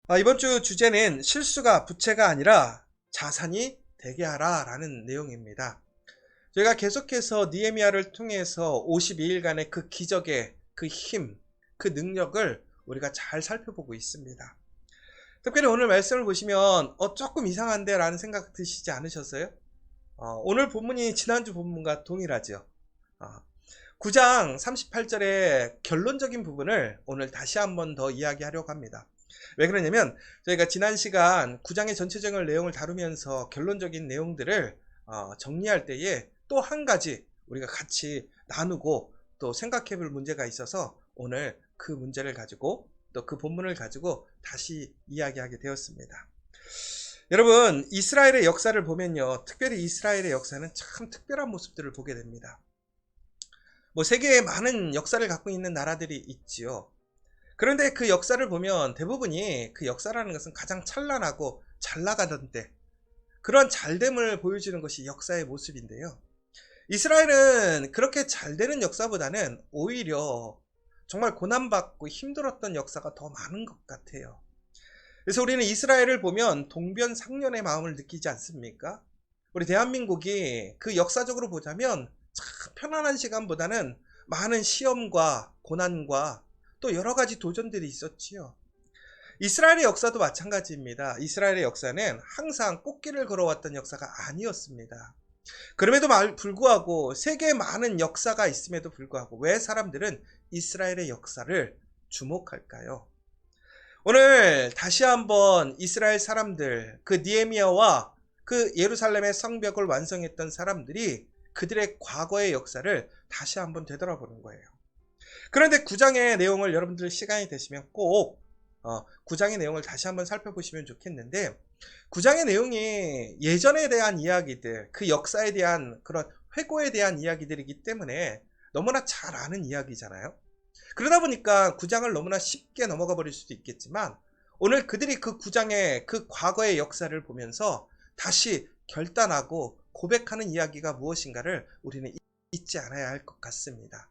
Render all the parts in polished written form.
이번 주 주제는 실수가 부채가 아니라 자산이 되게 하라 라는 내용입니다. 저희가 계속해서 느헤미야를 통해서 52일간의 그 기적의 그 힘, 그 능력을 우리가 잘 살펴보고 있습니다. 특별히 오늘 말씀을 보시면 조금 이상한데 라는 생각 드시지 않으셨어요? 오늘 본문이 지난주 본문과 동일하죠. 9장 38절의 결론적인 부분을 오늘 다시 한번 더 이야기하려고 합니다. 왜 그러냐면 저희가 지난 시간 9장의 전체적인 내용을 다루면서 결론적인 내용들을 정리할 때에 또 한 가지 우리가 같이 나누고 또 생각해 볼 문제가 있어서 오늘 그 문제를 가지고 또 그 본문을 가지고 다시 이야기하게 되었습니다. 여러분, 이스라엘의 역사를 보면요, 특별히 이스라엘의 역사는 참 특별한 모습들을 보게 됩니다. 세계에 많은 역사를 갖고 있는 나라들이 있지요. 그런데 그 역사를 보면 대부분이 그 역사라는 것은 가장 찬란하고 잘 나가던 때 그런 잘됨을 보여주는 것이 역사의 모습인데요. 이스라엘은 그렇게 잘 되는 역사보다는 오히려 정말 고난받고 힘들었던 역사가 더 많은 것 같아요. 그래서 우리는 이스라엘을 보면 동변상련의 마음을 느끼지 않습니까? 우리 대한민국이 그 역사적으로 보자면 참 편안한 시간보다는 많은 시험과 고난과 또 여러 가지 도전들이 있었지요. 이스라엘의 역사도 마찬가지입니다. 이스라엘의 역사는 항상 꽃길을 걸어왔던 역사가 아니었습니다. 그럼에도 불구하고 세계에 많은 역사가 있음에도 불구하고 왜 사람들은 이스라엘의 역사를 주목할까요? 오늘 다시 한번 이스라엘 사람들, 그 느헤미야와 그 예루살렘의 성벽을 완성했던 사람들이 그들의 과거의 역사를 다시 한번 되돌아보는 거예요. 그런데 9장의 내용을 여러분들 시간이 되시면 꼭 9장의 내용을 다시 한번 살펴보시면 좋겠는데, 9장의 내용이 예전에 대한 이야기들, 그 역사에 대한 그런 회고에 대한 이야기들이기 때문에 너무나 잘 아는 이야기잖아요. 그러다 보니까 9장을 너무나 쉽게 넘어가 버릴 수도 있겠지만, 오늘 그들이 그 9장의 그 과거의 역사를 보면서 다시 결단하고 고백하는 이야기가 무엇인가를 우리는 잊지 않아야 할 것 같습니다.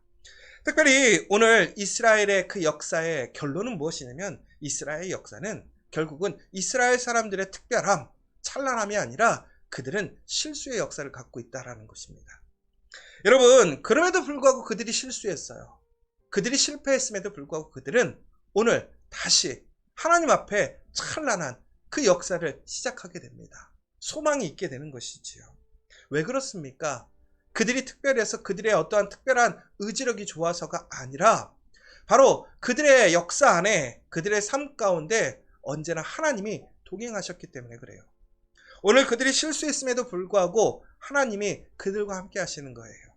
특별히 오늘 이스라엘의 그 역사의 결론은 무엇이냐면, 이스라엘의 역사는 결국은 이스라엘 사람들의 특별함, 찬란함이 아니라 그들은 실수의 역사를 갖고 있다는 것입니다. 여러분, 그럼에도 불구하고 그들이 실수했어요. 그들이 실패했음에도 불구하고 그들은 오늘 다시 하나님 앞에 찬란한 그 역사를 시작하게 됩니다. 소망이 있게 되는 것이지요. 왜 그렇습니까? 그들이 특별해서 그들의 어떠한 특별한 의지력이 좋아서가 아니라 바로 그들의 역사 안에 그들의 삶 가운데 언제나 하나님이 동행하셨기 때문에 그래요. 오늘 그들이 실수했음에도 불구하고 하나님이 그들과 함께 하시는 거예요.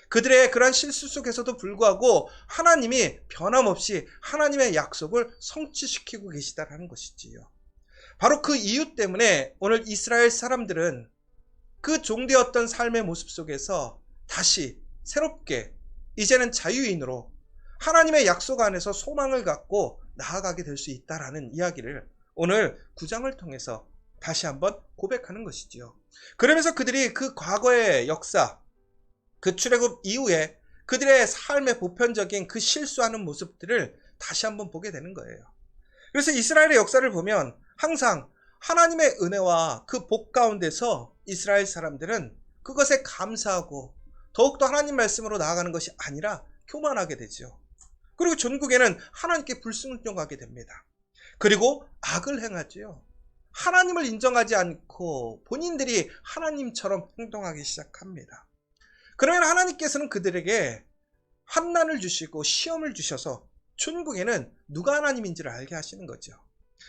그들의 그런 실수 속에서도 불구하고 하나님이 변함없이 하나님의 약속을 성취시키고 계시다라는 것이지요. 바로 그 이유 때문에 오늘 이스라엘 사람들은 그 종되었던 삶의 모습 속에서 다시 새롭게 이제는 자유인으로 하나님의 약속 안에서 소망을 갖고 나아가게 될 수 있다라는 이야기를 오늘 9장을 통해서 다시 한번 고백하는 것이지요. 그러면서 그들이 그 과거의 역사, 그 출애굽 이후에 그들의 삶의 보편적인 그 실수하는 모습들을 다시 한번 보게 되는 거예요. 그래서 이스라엘의 역사를 보면 항상 하나님의 은혜와 그 복 가운데서 이스라엘 사람들은 그것에 감사하고 더욱더 하나님 말씀으로 나아가는 것이 아니라 교만하게 되죠. 그리고 전국에는 하나님께 불순종하게 됩니다. 그리고 악을 행하지요. 하나님을 인정하지 않고 본인들이 하나님처럼 행동하기 시작합니다. 그러면 하나님께서는 그들에게 환난을 주시고 시험을 주셔서 전국에는 누가 하나님인지를 알게 하시는 거죠.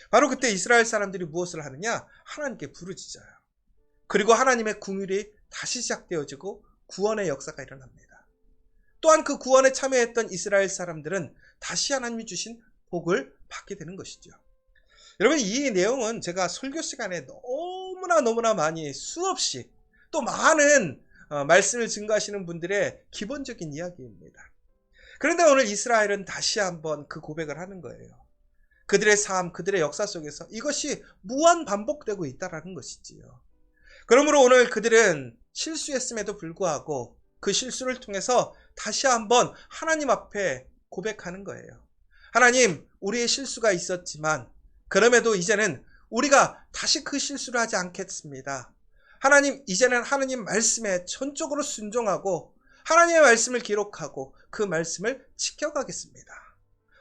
바로 그때 이스라엘 사람들이 무엇을 하느냐? 하나님께 부르짖어요. 그리고 하나님의 긍휼이 다시 시작되어지고 구원의 역사가 일어납니다. 또한 그 구원에 참여했던 이스라엘 사람들은 다시 하나님이 주신 복을 받게 되는 것이죠. 여러분, 이 내용은 제가 설교 시간에 너무나 많이 수없이 또 많은 말씀을 증거하시는 분들의 기본적인 이야기입니다. 그런데 오늘 이스라엘은 다시 한번 그 고백을 하는 거예요. 그들의 삶, 그들의 역사 속에서 이것이 무한 반복되고 있다는 것이지요. 그러므로 오늘 그들은 실수했음에도 불구하고 그 실수를 통해서 다시 한번 하나님 앞에 고백하는 거예요. 하나님, 우리의 실수가 있었지만 그럼에도 이제는 우리가 다시 그 실수를 하지 않겠습니다. 하나님, 이제는 하나님 말씀에 전적으로 순종하고 하나님의 말씀을 기록하고 그 말씀을 지켜가겠습니다.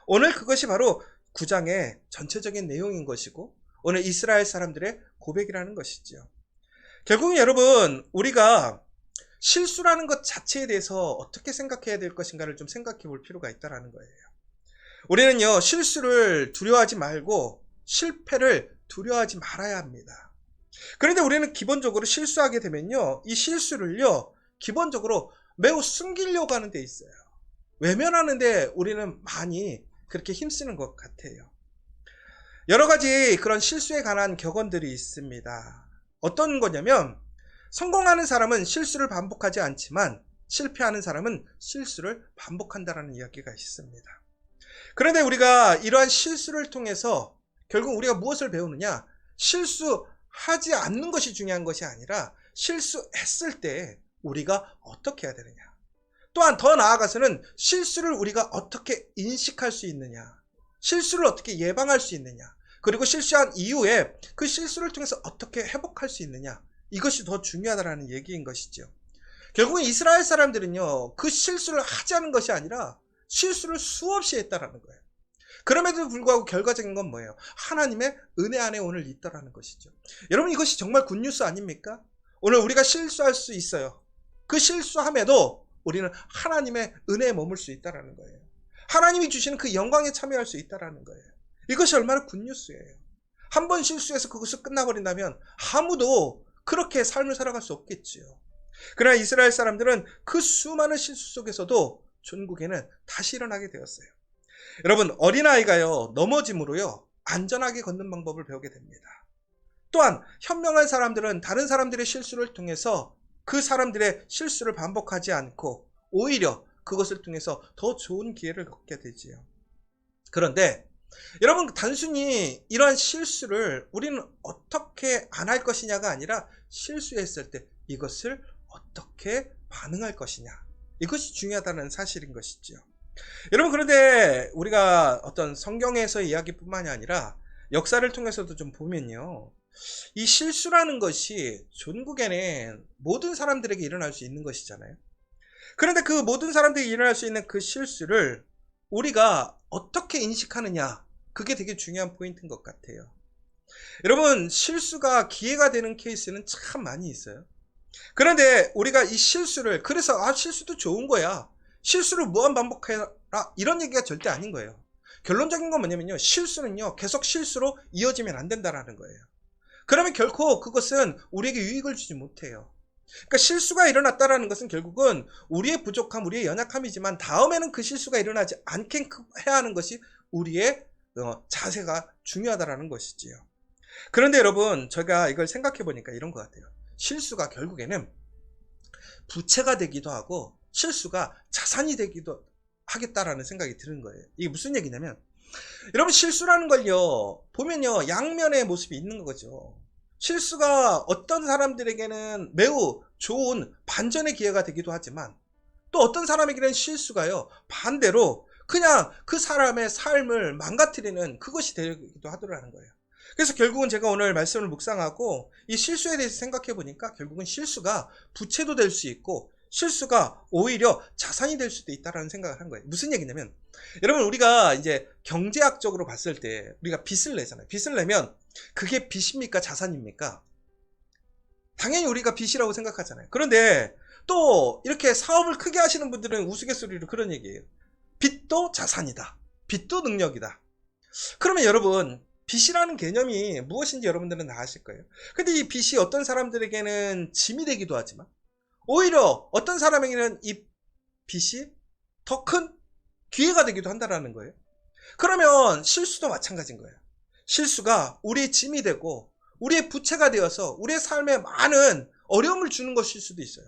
오늘 그것이 바로 9장의 전체적인 내용인 것이고 오늘 이스라엘 사람들의 고백이라는 것이죠. 결국 여러분, 우리가 실수라는 것 자체에 대해서 어떻게 생각해야 될 것인가를 좀 생각해 볼 필요가 있다는 거예요. 우리는요, 실수를 두려워하지 말고 실패를 두려워하지 말아야 합니다. 그런데 우리는 기본적으로 실수하게 되면요, 이 실수를요, 기본적으로 매우 숨기려고 하는 데 있어요. 외면하는데 우리는 많이 그렇게 힘쓰는 것 같아요. 여러 가지 그런 실수에 관한 격언들이 있습니다. 어떤 거냐면, 성공하는 사람은 실수를 반복하지 않지만 실패하는 사람은 실수를 반복한다라는 이야기가 있습니다. 그런데 우리가 이러한 실수를 통해서 결국 우리가 무엇을 배우느냐? 실수하지 않는 것이 중요한 것이 아니라 실수했을 때 우리가 어떻게 해야 되느냐? 또한 더 나아가서는 실수를 우리가 어떻게 인식할 수 있느냐? 실수를 어떻게 예방할 수 있느냐? 그리고 실수한 이후에 그 실수를 통해서 어떻게 회복할 수 있느냐? 이것이 더 중요하다는 얘기인 것이죠. 결국은 이스라엘 사람들은요, 그 실수를 하지 않은 것이 아니라 실수를 수없이 했다라는 거예요. 그럼에도 불구하고 결과적인 건 뭐예요? 하나님의 은혜 안에 오늘 있다라는 것이죠. 여러분, 이것이 정말 굿뉴스 아닙니까? 오늘 우리가 실수할 수 있어요. 그 실수함에도 우리는 하나님의 은혜에 머물 수 있다라는 거예요. 하나님이 주시는 그 영광에 참여할 수 있다라는 거예요. 이것이 얼마나 굿뉴스예요. 한 번 실수해서 그것을 끝나버린다면 아무도 그렇게 삶을 살아갈 수 없겠지요. 그러나 이스라엘 사람들은 그 수많은 실수 속에서도 전국에는 다시 일어나게 되었어요. 여러분, 어린아이가요, 넘어짐으로요, 안전하게 걷는 방법을 배우게 됩니다. 또한 현명한 사람들은 다른 사람들의 실수를 통해서 그 사람들의 실수를 반복하지 않고 오히려 그것을 통해서 더 좋은 기회를 갖게 되지요. 그런데 여러분, 단순히 이러한 실수를 우리는 어떻게 안 할 것이냐가 아니라 실수했을 때 이것을 어떻게 반응할 것이냐, 이것이 중요하다는 사실인 것이죠. 여러분, 그런데 우리가 어떤 성경에서의 이야기뿐만이 아니라 역사를 통해서도 좀 보면요, 이 실수라는 것이 전국에는 모든 사람들에게 일어날 수 있는 것이잖아요. 그런데 그 모든 사람들이 일어날 수 있는 그 실수를 우리가 어떻게 인식하느냐, 그게 되게 중요한 포인트인 것 같아요. 여러분, 실수가 기회가 되는 케이스는 참 많이 있어요. 그런데 우리가 이 실수를, 그래서 실수도 좋은 거야, 실수를 무한 반복해라, 이런 얘기가 절대 아닌 거예요. 결론적인 건 뭐냐면요, 실수는요, 계속 실수로 이어지면 안 된다는 거예요. 그러면 결코 그것은 우리에게 유익을 주지 못해요. 그러니까 실수가 일어났다라는 것은 결국은 우리의 부족함, 우리의 연약함이지만 다음에는 그 실수가 일어나지 않게 해야 하는 것이 우리의 자세가 중요하다라는 것이지요. 그런데 여러분, 제가 이걸 생각해 보니까 이런 것 같아요. 실수가 결국에는 부채가 되기도 하고 실수가 자산이 되기도 하겠다라는 생각이 드는 거예요. 이게 무슨 얘기냐면, 여러분, 실수라는 걸요, 보면요, 양면의 모습이 있는 거죠. 실수가 어떤 사람들에게는 매우 좋은 반전의 기회가 되기도 하지만 또 어떤 사람에게는 실수가요, 반대로 그냥 그 사람의 삶을 망가뜨리는 그것이 되기도 하더라는 거예요. 그래서 결국은 제가 오늘 말씀을 묵상하고 이 실수에 대해서 생각해 보니까 결국은 실수가 부채도 될 수 있고 실수가 오히려 자산이 될 수도 있다라는 생각을 한 거예요. 무슨 얘기냐면, 여러분, 우리가 이제 경제학적으로 봤을 때 우리가 빚을 내잖아요. 빚을 내면 그게 빚입니까, 자산입니까? 당연히 우리가 빚이라고 생각하잖아요. 그런데 또 이렇게 사업을 크게 하시는 분들은 우스갯소리로 그런 얘기예요. 빚도 자산이다, 빚도 능력이다. 그러면 여러분, 빚이라는 개념이 무엇인지 여러분들은 다 아실 거예요. 근데 이 빚이 어떤 사람들에게는 짐이 되기도 하지만 오히려 어떤 사람에게는 이 빚이 더 큰 기회가 되기도 한다는 거예요. 그러면 실수도 마찬가지인 거예요. 실수가 우리의 짐이 되고 우리의 부채가 되어서 우리의 삶에 많은 어려움을 주는 것일 수도 있어요.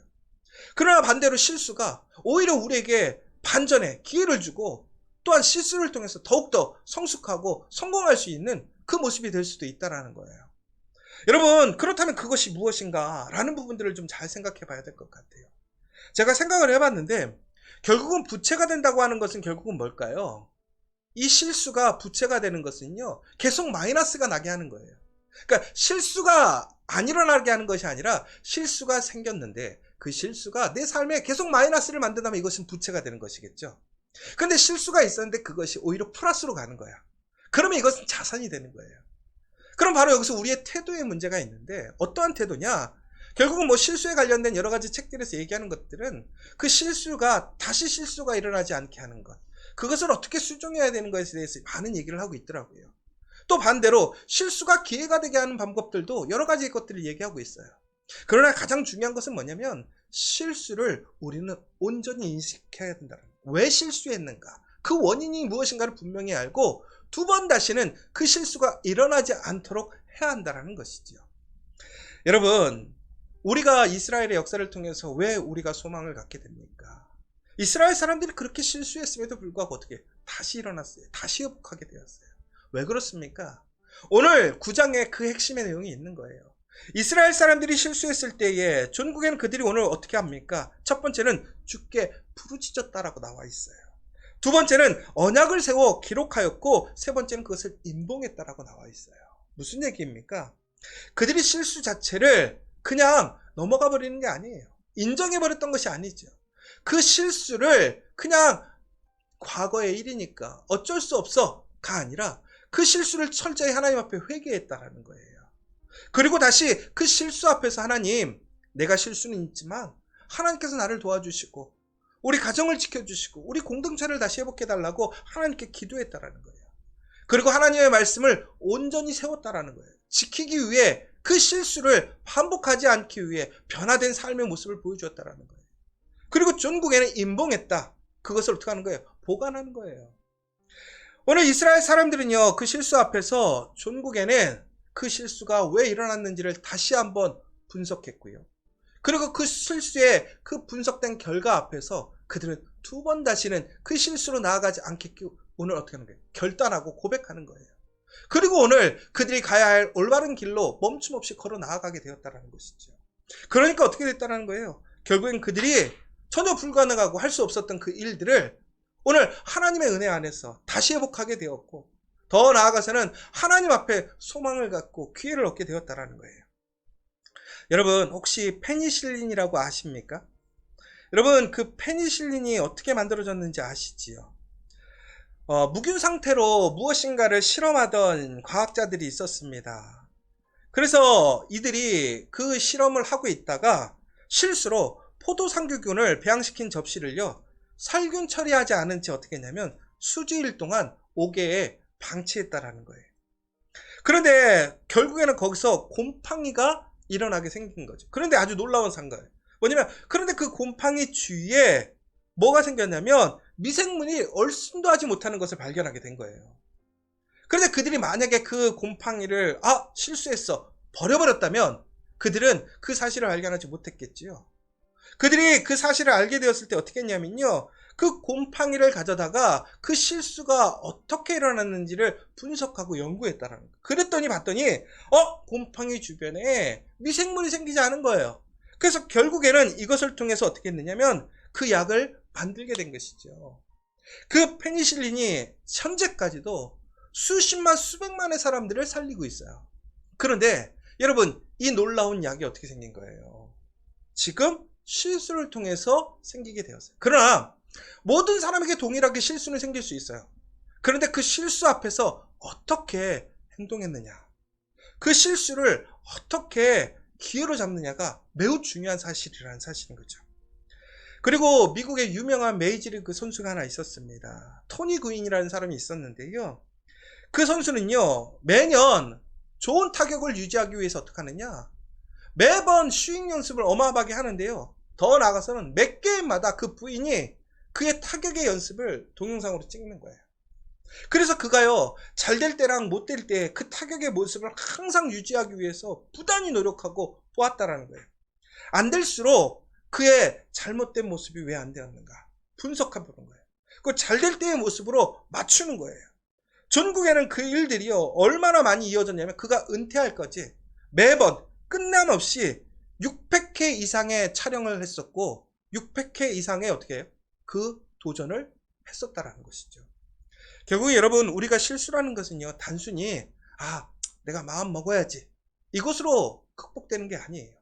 그러나 반대로 실수가 오히려 우리에게 반전의 기회를 주고 또한 실수를 통해서 더욱더 성숙하고 성공할 수 있는 그 모습이 될 수도 있다는 거예요. 여러분, 그렇다면 그것이 무엇인가 라는 부분들을 좀 잘 생각해 봐야 될 것 같아요. 제가 생각을 해봤는데 결국은 부채가 된다고 하는 것은 결국은 뭘까요? 이 실수가 부채가 되는 것은요, 계속 마이너스가 나게 하는 거예요. 그러니까 실수가 안 일어나게 하는 것이 아니라 실수가 생겼는데 그 실수가 내 삶에 계속 마이너스를 만든다면 이것은 부채가 되는 것이겠죠. 근데 실수가 있었는데 그것이 오히려 플러스로 가는 거야. 그러면 이것은 자산이 되는 거예요. 그럼 바로 여기서 우리의 태도에 문제가 있는데 어떠한 태도냐? 결국은 뭐 실수에 관련된 여러 가지 책들에서 얘기하는 것들은 그 실수가 다시 실수가 일어나지 않게 하는 것, 그것을 어떻게 수정해야 되는 것에 대해서 많은 얘기를 하고 있더라고요. 또 반대로 실수가 기회가 되게 하는 방법들도 여러 가지 것들을 얘기하고 있어요. 그러나 가장 중요한 것은 뭐냐면 실수를 우리는 온전히 인식해야 된다는 거예요. 왜 실수했는가? 그 원인이 무엇인가를 분명히 알고 두 번 다시는 그 실수가 일어나지 않도록 해야 한다는 것이죠. 여러분, 우리가 이스라엘의 역사를 통해서 왜 우리가 소망을 갖게 됩니까? 이스라엘 사람들이 그렇게 실수했음에도 불구하고 어떻게 다시 일어났어요. 다시 회복하게 되었어요. 왜 그렇습니까? 오늘 9장에 그 핵심의 내용이 있는 거예요. 이스라엘 사람들이 실수했을 때에 전국에는 그들이 오늘 어떻게 합니까? 첫 번째는 주께 부르짖었다라고 나와 있어요. 두 번째는 언약을 세워 기록하였고 세 번째는 그것을 임봉했다라고 나와 있어요. 무슨 얘기입니까? 그들이 실수 자체를 그냥 넘어가 버리는 게 아니에요. 인정해 버렸던 것이 아니죠. 그 실수를 그냥 과거의 일이니까 어쩔 수 없어가 아니라 그 실수를 철저히 하나님 앞에 회개했다라는 거예요. 그리고 다시 그 실수 앞에서 하나님, 내가 실수는 있지만 하나님께서 나를 도와주시고 우리 가정을 지켜주시고 우리 공동체를 다시 회복해달라고 하나님께 기도했다라는 거예요. 그리고 하나님의 말씀을 온전히 세웠다라는 거예요. 지키기 위해 그 실수를 반복하지 않기 위해 변화된 삶의 모습을 보여주었다라는 거예요. 그리고 전국에는 임봉했다. 그것을 어떻게 하는 거예요? 보관하는 거예요. 오늘 이스라엘 사람들은요, 그 실수 앞에서 전국에는 그 실수가 왜 일어났는지를 다시 한번 분석했고요. 그리고 그 실수의 그 분석된 결과 앞에서 그들은 두 번 다시는 그 실수로 나아가지 않겠고 오늘 어떻게 하는 거예요? 결단하고 고백하는 거예요. 그리고 오늘 그들이 가야 할 올바른 길로 멈춤 없이 걸어 나아가게 되었다는 것이죠. 그러니까 어떻게 됐다는 거예요? 결국엔 그들이 전혀 불가능하고 할 수 없었던 그 일들을 오늘 하나님의 은혜 안에서 다시 회복하게 되었고 더 나아가서는 하나님 앞에 소망을 갖고 기회를 얻게 되었다는 거예요. 여러분, 혹시 페니실린이라고 아십니까? 여러분, 그 페니실린이 어떻게 만들어졌는지 아시지요? 묵인 상태로 무엇인가를 실험하던 과학자들이 있었습니다. 그래서 이들이 그 실험을 하고 있다가 실수로 포도상규균을 배양시킨 접시를요, 살균 처리하지 않은 채 어떻게 했냐면 수주일 동안 옥외에 방치했다라는 거예요. 그런데 결국에는 거기서 곰팡이가 일어나게 생긴 거죠. 그런데 아주 놀라운 상가예요. 뭐냐면 그런데 그 곰팡이 주위에 뭐가 생겼냐면 미생물이 얼씬도 하지 못하는 것을 발견하게 된 거예요. 그런데 그들이 만약에 그 곰팡이를 실수했어 버려버렸다면 그들은 그 사실을 발견하지 못했겠지요. 그들이 그 사실을 알게 되었을 때 어떻게 했냐면요, 그 곰팡이를 가져다가 그 실수가 어떻게 일어났는지를 분석하고 연구했다라는 거예요. 그랬더니 봤더니 곰팡이 주변에 미생물이 생기지 않은 거예요. 그래서 결국에는 이것을 통해서 어떻게 했느냐면 그 약을 만들게 된 것이죠. 그 페니실린이 현재까지도 수십만 수백만의 사람들을 살리고 있어요. 그런데 여러분, 이 놀라운 약이 어떻게 생긴 거예요? 지금 실수를 통해서 생기게 되었어요. 그러나 모든 사람에게 동일하게 실수는 생길 수 있어요. 그런데 그 실수 앞에서 어떻게 행동했느냐, 그 실수를 어떻게 기회로 잡느냐가 매우 중요한 사실이라는 사실인 거죠. 그리고 미국의 유명한 메이저리그 선수가 하나 있었습니다. 토니 구인이라는 사람이 있었는데요, 그 선수는요 매년 좋은 타격을 유지하기 위해서 어떻게 하느냐, 매번 스윙 연습을 어마어마하게 하는데요, 더 나아가서는 몇 게임마다 그 부인이 그의 타격의 연습을 동영상으로 찍는 거예요. 그래서 그가요, 잘 될 때랑 못 될 때 그 타격의 모습을 항상 유지하기 위해서 부단히 노력하고 보았다라는 거예요. 안 될수록 그의 잘못된 모습이 왜 안 되었는가 분석해 보는 거예요. 그 잘 될 때의 모습으로 맞추는 거예요. 전국에는 그 일들이요 얼마나 많이 이어졌냐면 그가 은퇴할 거지 매번 끝남없이 600회 이상의 촬영을 했었고 600회 이상의 어떻게 해요? 그 도전을 했었다라는 것이죠. 결국 여러분, 우리가 실수라는 것은요, 단순히 내가 마음 먹어야지 이것으로 극복되는 게 아니에요.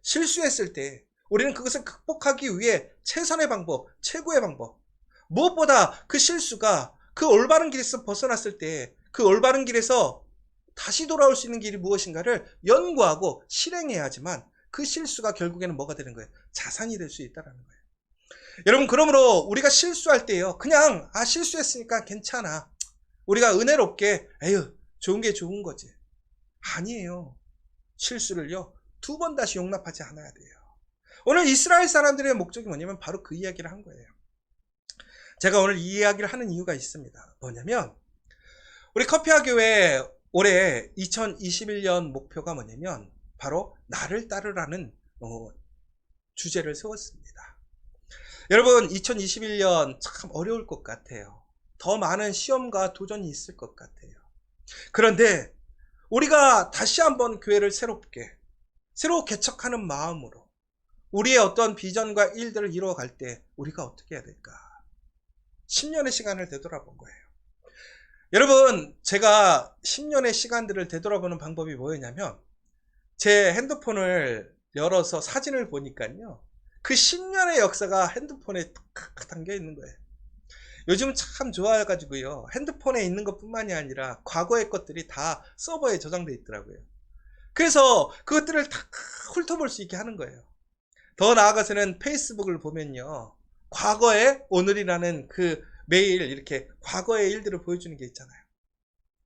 실수했을 때 우리는 그것을 극복하기 위해 최선의 방법, 최고의 방법, 무엇보다 그 실수가 그 올바른 길에서 벗어났을 때 그 올바른 길에서 다시 돌아올 수 있는 길이 무엇인가를 연구하고 실행해야지만 그 실수가 결국에는 뭐가 되는 거예요? 자산이 될 수 있다는 거예요. 여러분, 그러므로 우리가 실수할 때요, 그냥 실수했으니까 괜찮아, 우리가 은혜롭게 에휴 좋은 게 좋은 거지, 아니에요. 실수를요 2번 다시 용납하지 않아야 돼요. 오늘 이스라엘 사람들의 목적이 뭐냐면 바로 그 이야기를 한 거예요. 제가 오늘 이 이야기를 하는 이유가 있습니다. 뭐냐면 우리 커피와 교회 올해 2021년 목표가 뭐냐면 바로 나를 따르라는 주제를 세웠습니다. 여러분, 2021년 참 어려울 것 같아요. 더 많은 시험과 도전이 있을 것 같아요. 그런데 우리가 다시 한번 교회를 새로 개척하는 마음으로 우리의 어떤 비전과 일들을 이루어갈 때 우리가 어떻게 해야 될까? 10년의 시간을 되돌아본 거예요. 여러분, 제가 10년의 시간들을 되돌아보는 방법이 뭐였냐면 제 핸드폰을 열어서 사진을 보니까요, 그 10년의 역사가 핸드폰에 탁 담겨 있는 거예요. 요즘은 참 좋아가지고요, 핸드폰에 있는 것뿐만이 아니라 과거의 것들이 다 서버에 저장돼 있더라고요. 그래서 그것들을 다 훑어볼 수 있게 하는 거예요. 더 나아가서는 페이스북을 보면요, 과거의 오늘이라는 그 매일 이렇게 과거의 일들을 보여주는 게 있잖아요.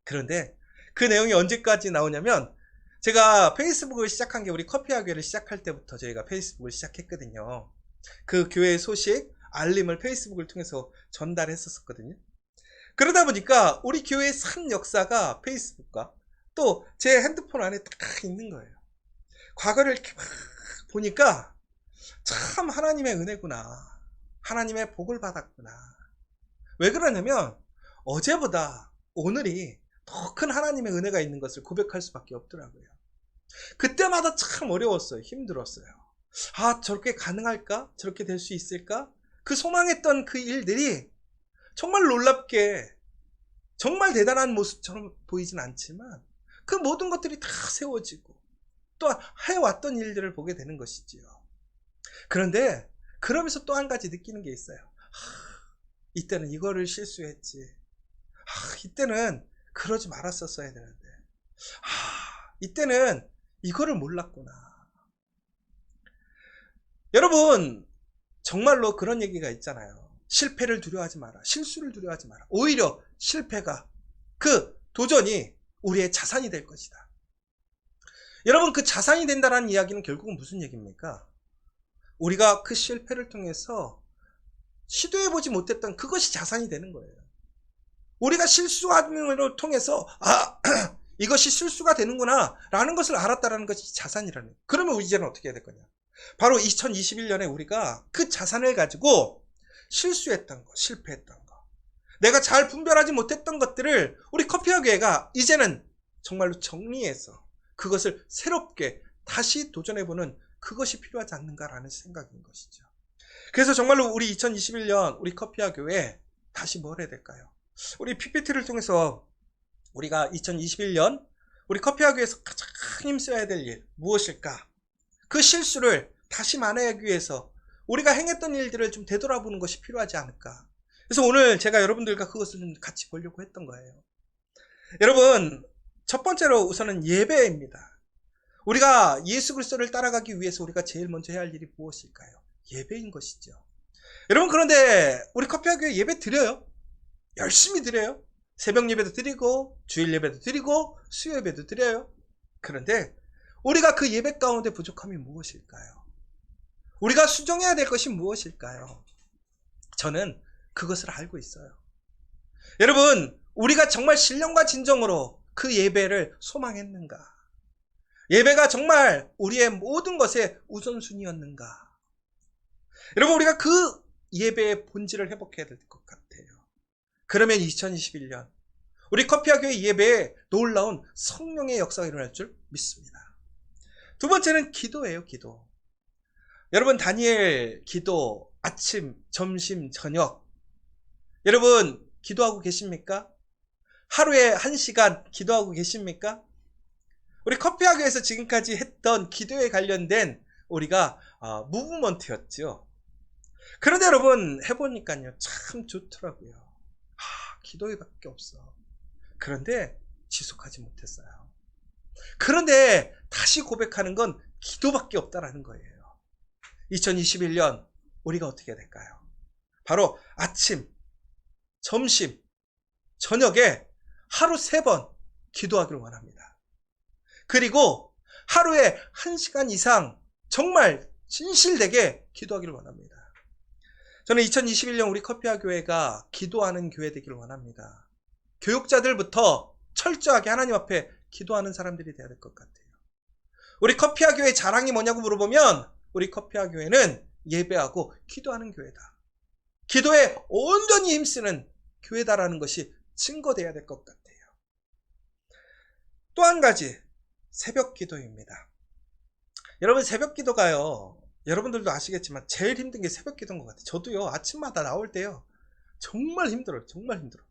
그런데 그 내용이 언제까지 나오냐면, 제가 페이스북을 시작한 게 우리 커피와 교회를 시작할 때부터 저희가 페이스북을 시작했거든요. 그 교회의 소식, 알림을 페이스북을 통해서 전달했었거든요. 그러다 보니까 우리 교회의 산 역사가 페이스북과 또 제 핸드폰 안에 딱 있는 거예요. 과거를 이렇게 막 보니까 참 하나님의 은혜구나, 하나님의 복을 받았구나. 왜 그러냐면 어제보다 오늘이 더 큰 하나님의 은혜가 있는 것을 고백할 수밖에 없더라고요. 그때마다 참 어려웠어요. 힘들었어요. 저렇게 가능할까? 저렇게 될 수 있을까? 그 소망했던 그 일들이 정말 놀랍게, 정말 대단한 모습처럼 보이진 않지만 그 모든 것들이 다 세워지고 또 해왔던 일들을 보게 되는 것이지요. 그런데 그러면서 또 한 가지 느끼는 게 있어요. 이때는 이거를 실수했지. 이때는 그러지 말았었어야 되는데. 이때는 이거를 몰랐구나. 여러분, 정말로 그런 얘기가 있잖아요. 실패를 두려워하지 마라. 실수를 두려워하지 마라. 오히려 실패가, 그 도전이 우리의 자산이 될 것이다. 여러분, 그 자산이 된다는 이야기는 결국은 무슨 얘기입니까? 우리가 그 실패를 통해서 시도해보지 못했던 그것이 자산이 되는 거예요. 우리가 실수함을 통해서 이것이 실수가 되는구나 라는 것을 알았다라는 것이 자산이라는 거예요. 그러면 이제는 어떻게 해야 될 거냐? 바로 2021년에 우리가 그 자산을 가지고 실수했던 거, 실패했던 거, 내가 잘 분별하지 못했던 것들을 우리 커피와 교회가 이제는 정말로 정리해서 그것을 새롭게 다시 도전해보는 그것이 필요하지 않는가라는 생각인 것이죠. 그래서 정말로 우리 2021년 우리 커피와 교회 다시 뭘 해야 될까요? 우리 PPT를 통해서 우리가 2021년 우리 커피와 교회에서 가장 힘써야 될 일 무엇일까? 그 실수를 다시 만회하기 위해서 우리가 행했던 일들을 좀 되돌아보는 것이 필요하지 않을까? 그래서 오늘 제가 여러분들과 그것을 좀 같이 보려고 했던 거예요. 여러분, 첫 번째로 우선은 예배입니다. 우리가 예수 그리스도를 따라가기 위해서 우리가 제일 먼저 해야 할 일이 무엇일까요? 예배인 것이죠. 여러분, 그런데 우리 커피와 교회 예배 드려요. 열심히 드려요. 새벽 예배도 드리고 주일 예배도 드리고 수요 예배도 드려요. 그런데 우리가 그 예배 가운데 부족함이 무엇일까요? 우리가 수정해야 될 것이 무엇일까요? 저는 그것을 알고 있어요. 여러분, 우리가 정말 신령과 진정으로 그 예배를 소망했는가? 예배가 정말 우리의 모든 것의 우선순위였는가? 여러분, 우리가 그 예배의 본질을 회복해야 될 것 같아요. 그러면 2021년 우리 커피와 교회 예배에 놀라운 성령의 역사가 일어날 줄 믿습니다. 두 번째는 기도예요. 기도. 여러분, 다니엘 기도 아침, 점심, 저녁. 여러분, 기도하고 계십니까? 하루에 1시간 기도하고 계십니까? 우리 커피학교에서 지금까지 했던 기도에 관련된 우리가 무브먼트였죠. 그런데 여러분 해보니까요 참 좋더라고요. 기도회밖에 없어. 그런데 지속하지 못했어요. 그런데 다시 고백하는 건 기도밖에 없다라는 거예요. 2021년 우리가 어떻게 해야 될까요? 바로 아침, 점심, 저녁에 하루 3번 기도하기를 원합니다. 그리고 하루에 1시간 이상 정말 진실되게 기도하기를 원합니다. 저는 2021년 우리 커피아 교회가 기도하는 교회 되기를 원합니다. 교육자들부터 철저하게 하나님 앞에 기도하는 사람들이 돼야 될 것 같아요. 우리 커피아 교회 자랑이 뭐냐고 물어보면 우리 커피아 교회는 예배하고 기도하는 교회다. 기도에 온전히 힘쓰는 교회다라는 것이 증거돼야 될 것 같아요. 또 한 가지 새벽 기도입니다. 여러분 새벽 기도가요. 여러분들도 아시겠지만 제일 힘든 게 새벽 기도인 것 같아요. 저도요 아침마다 나올 때요 정말 힘들어요. 정말 힘들어.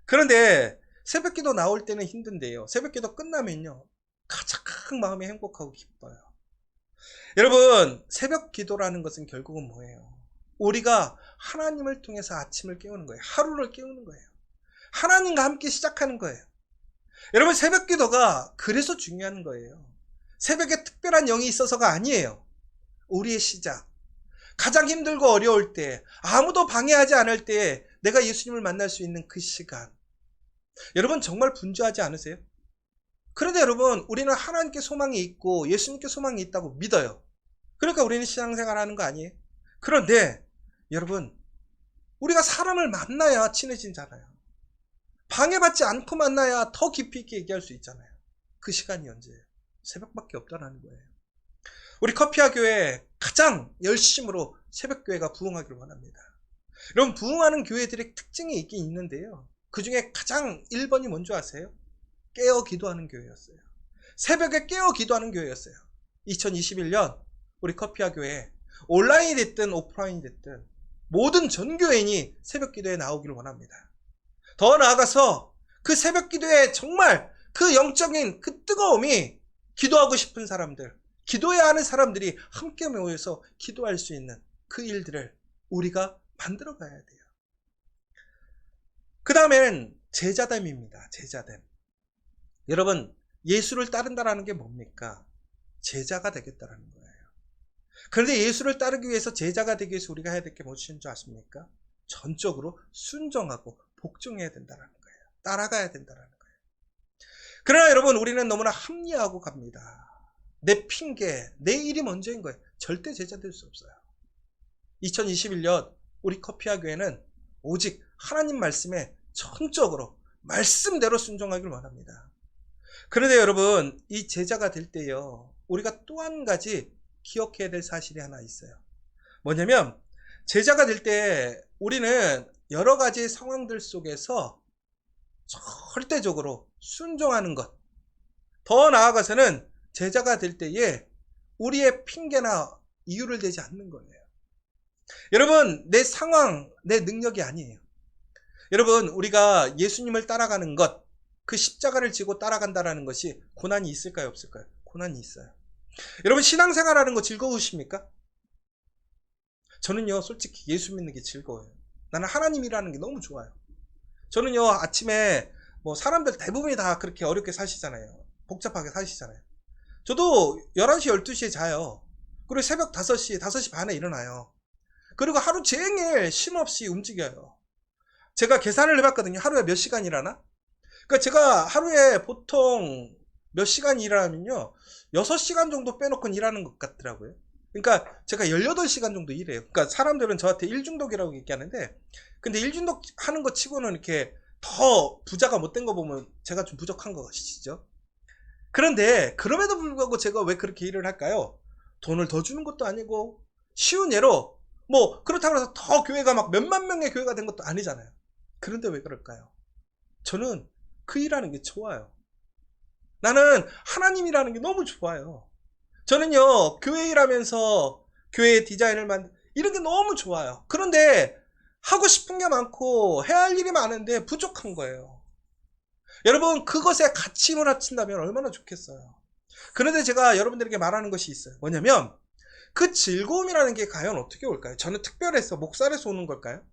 그런데 새벽 기도 나올 때는 힘든데요. 새벽 기도 끝나면요 가장 마음이 행복하고 기뻐요. 여러분 새벽 기도라는 것은 결국은 뭐예요? 우리가 하나님을 통해서 아침을 깨우는 거예요. 하루를 깨우는 거예요. 하나님과 함께 시작하는 거예요. 여러분 새벽 기도가 그래서 중요한 거예요. 새벽에 특별한 영이 있어서가 아니에요. 우리의 시작. 가장 힘들고 어려울 때, 아무도 방해하지 않을 때 내가 예수님을 만날 수 있는 그 시간. 여러분 정말 분주하지 않으세요? 그런데 여러분 우리는 하나님께 소망이 있고 예수님께 소망이 있다고 믿어요. 그러니까 우리는 신앙생활 하는 거 아니에요? 그런데 여러분 우리가 사람을 만나야 친해지잖아요. 방해받지 않고 만나야 더 깊이 있게 얘기할 수 있잖아요. 그 시간이 언제예요? 새벽밖에 없다라는 거예요. 우리 커피아 교회 가장 열심으로 새벽교회가 부흥하기를 원합니다. 여러분 부흥하는 교회들의 특징이 있긴 있는데요. 그 중에 가장 1번이 뭔지 아세요? 깨어 기도하는 교회였어요. 새벽에 깨어 기도하는 교회였어요. 2021년 우리 커피아 교회 온라인이 됐든 오프라인이 됐든 모든 전교인이 새벽 기도에 나오기를 원합니다. 더 나아가서 그 새벽 기도에 정말 그 영적인 그 뜨거움이 기도하고 싶은 사람들, 기도해야 하는 사람들이 함께 모여서 기도할 수 있는 그 일들을 우리가 만들어 가야 돼요. 그 다음엔 제자됨입니다. 제자됨. 여러분 예수를 따른다라는 게 뭡니까? 제자가 되겠다라는 거예요. 그런데 예수를 따르기 위해서 제자가 되기 위해서 우리가 해야 될 게 무엇인 줄 아십니까? 전적으로 순종하고 복종해야 된다는 거예요. 따라가야 된다는 거예요. 그러나 여러분 우리는 너무나 합리화하고 갑니다. 내 핑계, 내 일이 먼저인 거예요. 절대 제자 될 수 없어요. 2021년 우리 커피아 교회는 오직 하나님 말씀에 전적으로 말씀대로 순종하길 원합니다. 그런데 여러분 이 제자가 될 때요 우리가 또 한 가지 기억해야 될 사실이 하나 있어요. 뭐냐면 제자가 될 때 우리는 여러 가지 상황들 속에서 절대적으로 순종하는 것, 더 나아가서는 제자가 될 때에 우리의 핑계나 이유를 대지 않는 거예요. 여러분 내 상황, 내 능력이 아니에요. 여러분 우리가 예수님을 따라가는 것, 그 십자가를 지고 따라간다는 것이 고난이 있을까요 없을까요? 고난이 있어요. 여러분 신앙생활하는 거 즐거우십니까? 저는요 솔직히 예수 믿는 게 즐거워요. 나는 하나님이라는 게 너무 좋아요. 저는요 아침에 뭐 사람들 대부분이 다 그렇게 어렵게 사시잖아요. 복잡하게 사시잖아요. 저도 11시 12시에 자요. 그리고 새벽 5시 5시 반에 일어나요. 그리고 하루 종일 쉼 없이 움직여요. 제가 계산을 해봤거든요. 하루에 몇 시간 일하나? 그러니까 제가 하루에 보통 몇 시간 일하면요 6시간 정도 빼놓고 일하는 것 같더라고요. 그러니까 제가 18시간 정도 일해요. 그러니까 사람들은 저한테 일중독이라고 얘기하는데, 근데 일중독 하는 거 치고는 이렇게 더 부자가 못된 거 보면 제가 좀 부족한 거 같으시죠? 그런데 그럼에도 불구하고 제가 왜 그렇게 일을 할까요? 돈을 더 주는 것도 아니고, 쉬운 예로 뭐 그렇다고 해서 더 교회가 막 몇만 명의 교회가 된 것도 아니잖아요. 그런데 왜 그럴까요? 저는 그 일하는 게 좋아요. 나는 하나님이라는 게 너무 좋아요. 저는요 교회 일하면서 교회 디자인을 이런 게 너무 좋아요. 그런데 하고 싶은 게 많고 해야 할 일이 많은데 부족한 거예요. 여러분, 그것에 같이 힘을 합친다면 얼마나 좋겠어요. 그런데 제가 여러분들에게 말하는 것이 있어요. 뭐냐면 그 즐거움이라는 게 과연 어떻게 올까요? 저는 특별해서 목살에서 오는 걸까요?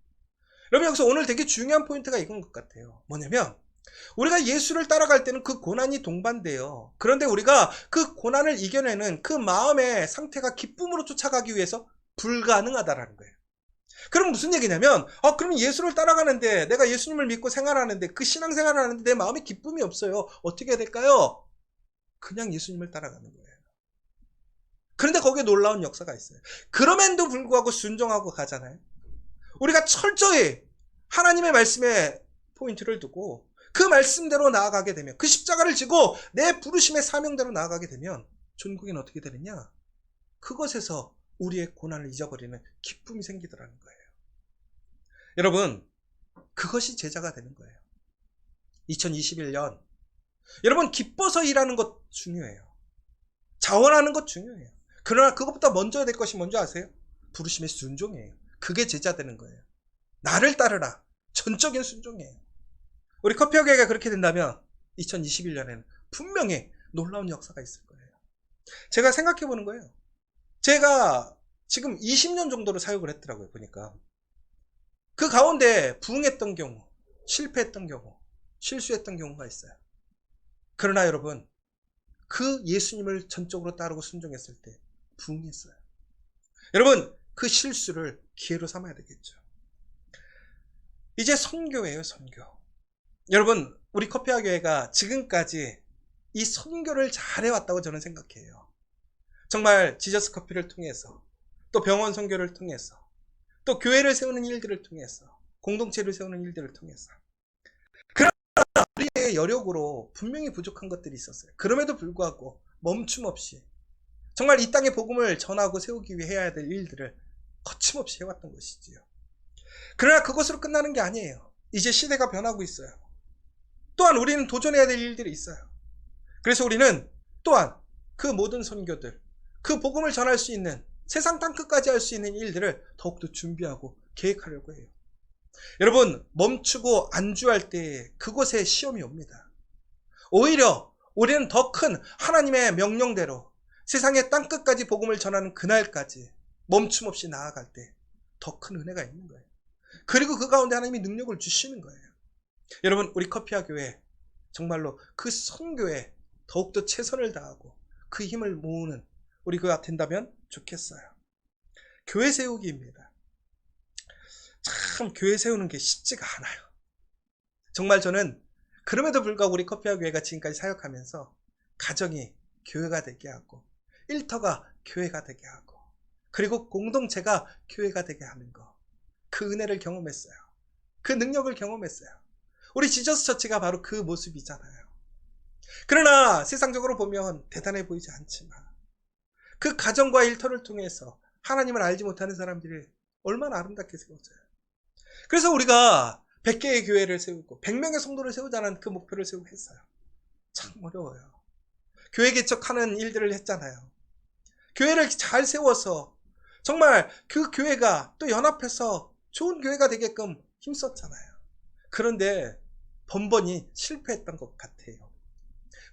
여러분, 여기서 오늘 되게 중요한 포인트가 이건 것 같아요. 뭐냐면 우리가 예수를 따라갈 때는 그 고난이 동반돼요. 그런데 우리가 그 고난을 이겨내는 그 마음의 상태가 기쁨으로 쫓아가기 위해서 불가능하다라는 거예요. 그럼 무슨 얘기냐면, 그럼 예수를 따라가는데, 내가 예수님을 믿고 생활하는데, 그 신앙생활을 하는데 내 마음에 기쁨이 없어요. 어떻게 해야 될까요? 그냥 예수님을 따라가는 거예요. 그런데 거기에 놀라운 역사가 있어요. 그럼에도 불구하고 순종하고 가잖아요. 우리가 철저히 하나님의 말씀에 포인트를 두고 그 말씀대로 나아가게 되면, 그 십자가를 지고 내 부르심의 사명대로 나아가게 되면 전국엔 어떻게 되느냐? 그것에서 우리의 고난을 잊어버리는 기쁨이 생기더라는 거예요. 여러분, 그것이 제자가 되는 거예요. 2021년 여러분, 기뻐서 일하는 것 중요해요. 자원하는 것 중요해요. 그러나 그것보다 먼저 해야 될 것이 뭔지 아세요? 부르심의 순종이에요. 그게 제자 되는 거예요. 나를 따르라. 전적인 순종이에요. 우리 커피하게가 그렇게 된다면 2021년에는 분명히 놀라운 역사가 있을 거예요. 제가 생각해 보는 거예요. 제가 지금 20년 정도로 사역을 했더라고요. 보니까 그 가운데 부응했던 경우, 실패했던 경우, 실수했던 경우가 있어요. 그러나 여러분, 그 예수님을 전적으로 따르고 순종했을 때 부응했어요. 여러분, 그 실수를 기회로 삼아야 되겠죠. 이제 선교예요, 선교. 여러분, 우리 커피와 교회가 지금까지 이 선교를 잘해왔다고 저는 생각해요. 정말 지저스 커피를 통해서, 또 병원 선교를 통해서, 또 교회를 세우는 일들을 통해서, 공동체를 세우는 일들을 통해서. 그러나 우리의 여력으로 분명히 부족한 것들이 있었어요. 그럼에도 불구하고 멈춤 없이 정말 이 땅의 복음을 전하고 세우기 위해 해야 될 일들을 거침없이 해왔던 것이지요. 그러나 그것으로 끝나는 게 아니에요. 이제 시대가 변하고 있어요. 또한 우리는 도전해야 될 일들이 있어요. 그래서 우리는 또한 그 모든 선교들, 그 복음을 전할 수 있는, 세상 땅끝까지 할 수 있는 일들을 더욱더 준비하고 계획하려고 해요. 여러분, 멈추고 안주할 때 그곳에 시험이 옵니다. 오히려 우리는 더 큰 하나님의 명령대로 세상의 땅끝까지 복음을 전하는 그날까지 멈춤 없이 나아갈 때 더 큰 은혜가 있는 거예요. 그리고 그 가운데 하나님이 능력을 주시는 거예요. 여러분, 우리 커피와 교회 정말로 그 선교에 더욱더 최선을 다하고 그 힘을 모으는 우리 교회가 된다면 좋겠어요. 교회 세우기입니다. 참 교회 세우는 게 쉽지가 않아요. 정말 저는 그럼에도 불구하고 우리 커피와 교회가 지금까지 사역하면서 가정이 교회가 되게 하고, 일터가 교회가 되게 하고, 그리고 공동체가 교회가 되게 하는 거, 그 은혜를 경험했어요. 그 능력을 경험했어요. 우리 지저스 처치가 바로 그 모습이잖아요. 그러나 세상적으로 보면 대단해 보이지 않지만 그 가정과 일터를 통해서 하나님을 알지 못하는 사람들이 얼마나 아름답게 세워져요. 그래서 우리가 100개의 교회를 세우고 100명의 성도를 세우자는 그 목표를 세우고 했어요. 참 어려워요. 교회 개척하는 일들을 했잖아요. 교회를 잘 세워서 정말 그 교회가 또 연합해서 좋은 교회가 되게끔 힘썼잖아요. 그런데 번번이 실패했던 것 같아요.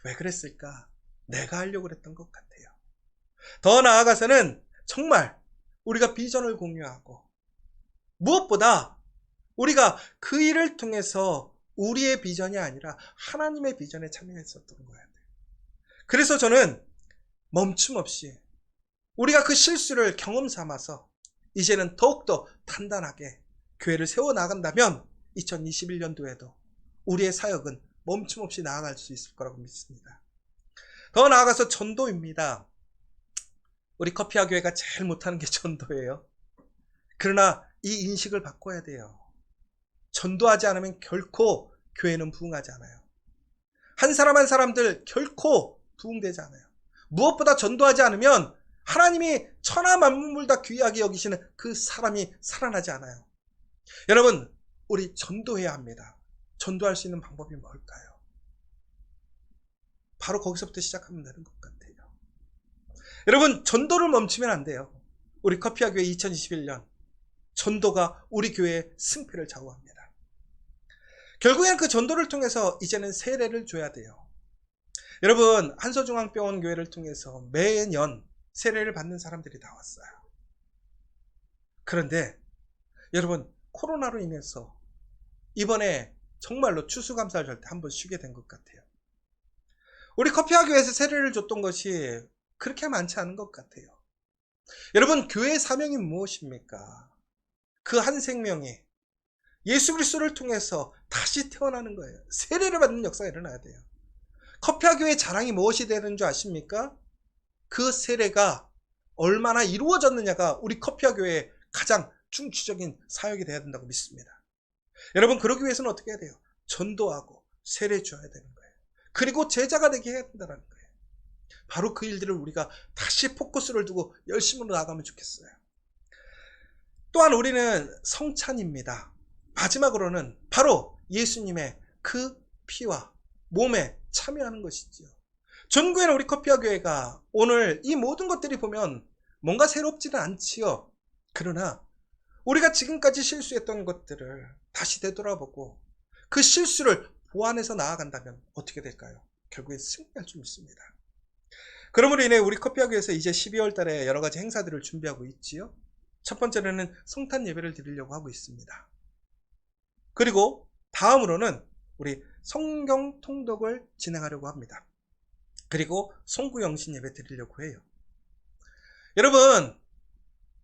왜 그랬을까? 내가 하려고 했던 것 같아요. 더 나아가서는 정말 우리가 비전을 공유하고, 무엇보다 우리가 그 일을 통해서 우리의 비전이 아니라 하나님의 비전에 참여했었던 거예요. 그래서 저는 멈춤 없이 우리가 그 실수를 경험 삼아서 이제는 더욱더 단단하게 교회를 세워나간다면 2021년도에도 우리의 사역은 멈춤 없이 나아갈 수 있을 거라고 믿습니다. 더 나아가서 전도입니다. 우리 커피와 교회가 제일 못하는 게 전도예요. 그러나 이 인식을 바꿔야 돼요. 전도하지 않으면 결코 교회는 부흥하지 않아요. 한 사람 한 사람들 결코 부흥되지 않아요. 무엇보다 전도하지 않으면 하나님이 천하 만물 다 귀하게 여기시는 그 사람이 살아나지 않아요. 여러분, 우리 전도해야 합니다. 전도할 수 있는 방법이 뭘까요? 바로 거기서부터 시작하면 되는 것 같아요. 여러분, 전도를 멈추면 안 돼요. 우리 커피와 교회 2021년 전도가 우리 교회의 승패를 좌우합니다. 결국에는 그 전도를 통해서 이제는 세례를 줘야 돼요. 여러분, 한서중앙병원 교회를 통해서 매년 세례를 받는 사람들이 나왔어요. 그런데 여러분, 코로나로 인해서 이번에 정말로 추수감사절 때 한번 쉬게 된 것 같아요. 우리 커피와 교회에서 세례를 줬던 것이 그렇게 많지 않은 것 같아요. 여러분, 교회의 사명이 무엇입니까? 그 한 생명이 예수 그리스도를 통해서 다시 태어나는 거예요. 세례를 받는 역사가 일어나야 돼요. 커피와 교회의 자랑이 무엇이 되는 줄 아십니까? 그 세례가 얼마나 이루어졌느냐가 우리 커피와 교회의 가장 중추적인 사역이 되어야 된다고 믿습니다. 여러분, 그러기 위해서는 어떻게 해야 돼요? 전도하고 세례 줘야 되는 거예요. 그리고 제자가 되게 해야 된다는 거예요. 바로 그 일들을 우리가 다시 포커스를 두고 열심으로 나가면 좋겠어요. 또한 우리는 성찬입니다. 마지막으로는 바로 예수님의 그 피와 몸에 참여하는 것이지요. 전교회는 우리 커피와 교회가 오늘 이 모든 것들이 보면 뭔가 새롭지는 않지요. 그러나 우리가 지금까지 실수했던 것들을 다시 되돌아보고 그 실수를 보완해서 나아간다면 어떻게 될까요? 결국에 승리할 수 있습니다. 그러므로 인해 우리 커피와 교회에서 이제 12월 달에 여러 가지 행사들을 준비하고 있지요. 첫 번째로는 성탄 예배를 드리려고 하고 있습니다. 그리고 다음으로는 우리 성경 통독을 진행하려고 합니다. 그리고 송구영신 예배 드리려고 해요. 여러분,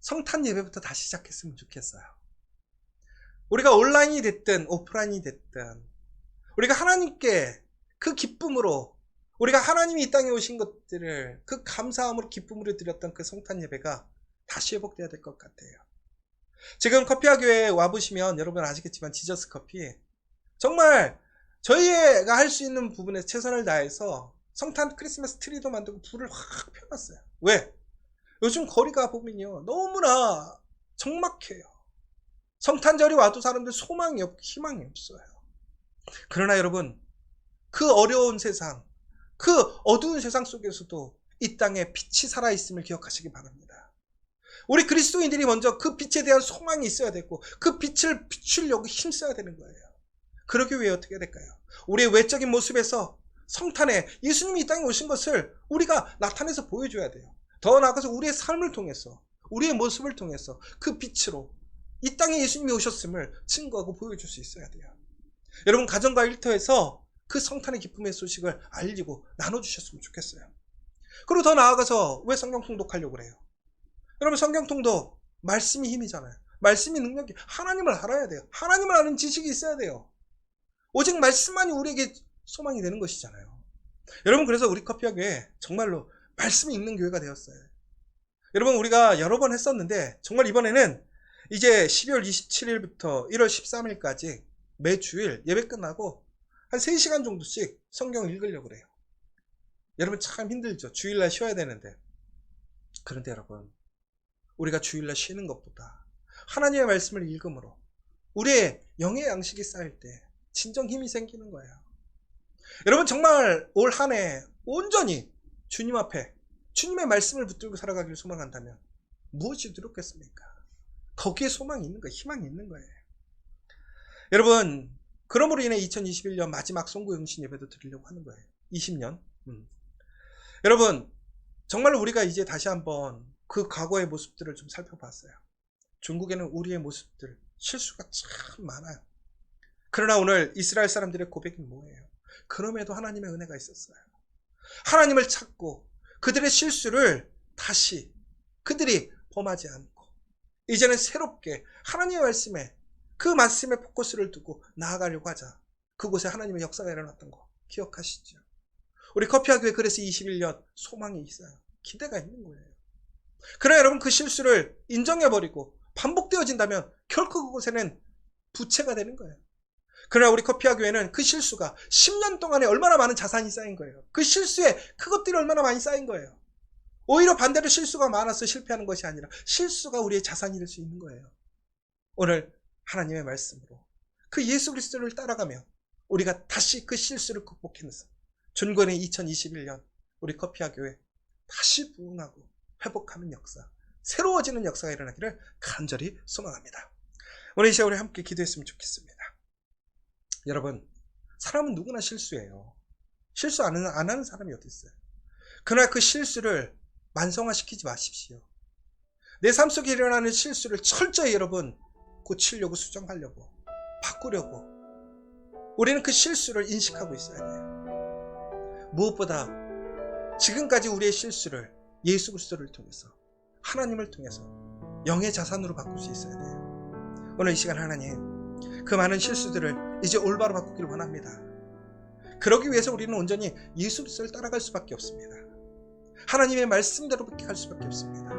성탄 예배부터 다시 시작했으면 좋겠어요. 우리가 온라인이 됐든 오프라인이 됐든 우리가 하나님께 그 기쁨으로, 우리가 하나님이 이 땅에 오신 것들을 그 감사함으로 기쁨으로 드렸던 그 성탄 예배가 다시 회복돼야 될 것 같아요. 지금 커피와 교회에 와보시면 여러분 아시겠지만 지저스 커피, 정말 저희가 할 수 있는 부분에 최선을 다해서 성탄 크리스마스 트리도 만들고 불을 확 펴놨어요. 왜? 요즘 거리가 보면요 너무나 적막해요. 성탄절이 와도 사람들 소망이 없고 희망이 없어요. 그러나 여러분, 그 어려운 세상, 그 어두운 세상 속에서도 이 땅에 빛이 살아있음을 기억하시기 바랍니다. 우리 그리스도인들이 먼저 그 빛에 대한 소망이 있어야 되고 그 빛을 비추려고 힘써야 되는 거예요. 그러기 위해 어떻게 해야 될까요? 우리의 외적인 모습에서 성탄에 예수님이 이 땅에 오신 것을 우리가 나타내서 보여줘야 돼요. 더 나아가서 우리의 삶을 통해서, 우리의 모습을 통해서 그 빛으로 이 땅에 예수님이 오셨음을 증거하고 보여줄 수 있어야 돼요. 여러분, 가정과 일터에서 그 성탄의 기쁨의 소식을 알리고 나눠주셨으면 좋겠어요. 그리고 더 나아가서 왜 성경 통독하려고 그래요? 여러분, 성경 통독, 말씀이 힘이잖아요. 말씀이 능력이, 하나님을 알아야 돼요. 하나님을 아는 지식이 있어야 돼요. 오직 말씀만이 우리에게 소망이 되는 것이잖아요. 여러분, 그래서 우리 커피와 교회 정말로 말씀이 있는 교회가 되었어요. 여러분, 우리가 여러 번 했었는데 정말 이번에는 이제 12월 27일부터 1월 13일까지 매주일 예배 끝나고 한 3시간 정도씩 성경을 읽으려고 그래요. 여러분, 참 힘들죠. 주일날 쉬어야 되는데. 그런데 여러분, 우리가 주일날 쉬는 것보다 하나님의 말씀을 읽음으로 우리의 영의 양식이 쌓일 때 진정 힘이 생기는 거예요. 여러분, 정말 올 한 해 온전히 주님 앞에 주님의 말씀을 붙들고 살아가기를 소망한다면 무엇이 두렵겠습니까? 거기에 소망이 있는 거예요. 희망이 있는 거예요. 여러분, 그러므로 인해 2021년 마지막 송구영신 예배도 드리려고 하는 거예요. 20년. 여러분, 정말로 우리가 이제 다시 한번 그 과거의 모습들을 좀 살펴봤어요. 중국에는 우리의 모습들, 실수가 참 많아요. 그러나 오늘 이스라엘 사람들의 고백이 뭐예요? 그럼에도 하나님의 은혜가 있었어요. 하나님을 찾고 그들의 실수를 다시 그들이 범하지 않고 이제는 새롭게 하나님의 말씀에, 그 말씀에 포커스를 두고 나아가려고 하자. 그곳에 하나님의 역사가 일어났던 거 기억하시죠? 우리 커피와 교회 그래서 21년 소망이 있어요. 기대가 있는 거예요. 그러나 여러분, 그 실수를 인정해버리고 반복되어진다면 결코 그곳에는 부채가 되는 거예요. 그러나 우리 커피와 교회는 그 실수가 10년 동안에 얼마나 많은 자산이 쌓인 거예요. 그 실수에 그것들이 얼마나 많이 쌓인 거예요. 오히려 반대로 실수가 많아서 실패하는 것이 아니라 실수가 우리의 자산이 될 수 있는 거예요. 오늘 하나님의 말씀으로 그 예수 그리스도를 따라가며 우리가 다시 그 실수를 극복해내서 존귀의 2021년 우리 커피와 교회 다시 부흥하고 회복하는 역사 새로워지는 역사가 일어나기를 간절히 소망합니다. 오늘 이 시간 우리 함께 기도했으면 좋겠습니다. 여러분, 사람은 누구나 실수해요. 실수 안 하는 사람이 어디 있어요? 그러나 그 실수를 만성화시키지 마십시오. 내 삶 속에 일어나는 실수를 철저히 여러분 고치려고, 수정하려고, 바꾸려고 우리는 그 실수를 인식하고 있어야 돼요. 무엇보다 지금까지 우리의 실수를 예수 그리스도를 통해서, 하나님을 통해서 영의 자산으로 바꿀 수 있어야 돼요. 오늘 이 시간 하나님, 그 많은 실수들을 이제 올바로 바꾸기를 원합니다. 그러기 위해서 우리는 온전히 예수 그리스도를 따라갈 수밖에 없습니다. 하나님의 말씀대로밖에 갈 수밖에 없습니다.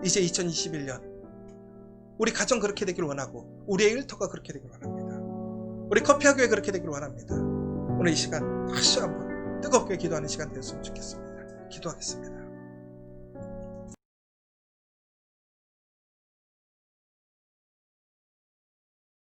이제 2021년 우리 가정 그렇게 되기를 원하고, 우리의 일터가 그렇게 되기를 원합니다. 우리 커피학교에 그렇게 되기를 원합니다. 오늘 이 시간 다시 한번 뜨겁게 기도하는 시간 되었으면 좋겠습니다. 기도하겠습니다.